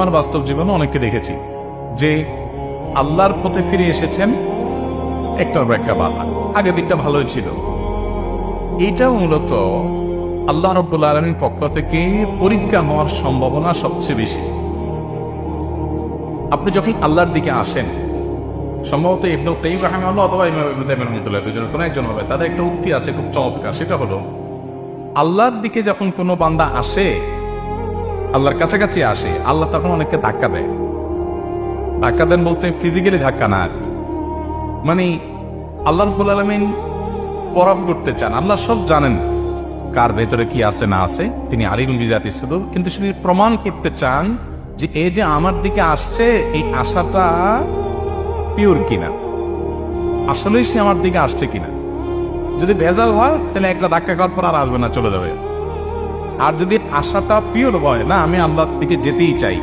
আমার বাস্তব জীবনে অনেককে দেখেছি যে আল্লাহর পথে ফিরে এসেছেন একটার পর একটা বাধা, আগের দিকটা ভালোই ছিল। এইটাও মূলত আল্লাহ রাব্বুল আলামিনের পক্ষ থেকে পরীক্ষা হওয়ার সম্ভাবনা সবচেয়ে বেশি। আপনি যখন আল্লাহর দিকে আসেন, সম্ভবত ইবনে কাইয়িম রাহিমাহুল্লাহ অথবা ইমাম ইবনে তাইমিয়া রাহিমাহুল্লাহ দুজনের কোনো একজন হবে, তাদের একটা উক্তি আছে খুব চমৎকার। সেটা হলো, আল্লাহর দিকে যখন কোনো বান্দা আসে, আল্লাহর কাছাকাছি আসে, আল্লাহ তখন অনেককে ধাক্কা দেয়। ধাক্কা দেন বলতে ফিজিক্যালি ধাক্কা না, মানে আল্লাহ রাব্বুল আলামিন পরখ করতে চান। আল্লাহ সব জানেন কার ভেতরে কি আছে না আছে, তিনি আলিমুল বিজাতি সুদূর, কিন্তু তিনি প্রমাণ করতে চান যে এই যে আমার দিকে আসছে, এই আশাটা পিওর কিনা, আসলেই সে আমার দিকে আসছে কিনা। যদি ভেজাল হয় তাহলে একটা ধাক্কা খাওয়ার পর আর আসবে না, চলে যাবে। আর যদি আশাটা পিওর হয়, না আমি আল্লাহর দিকে যেতেই চাই,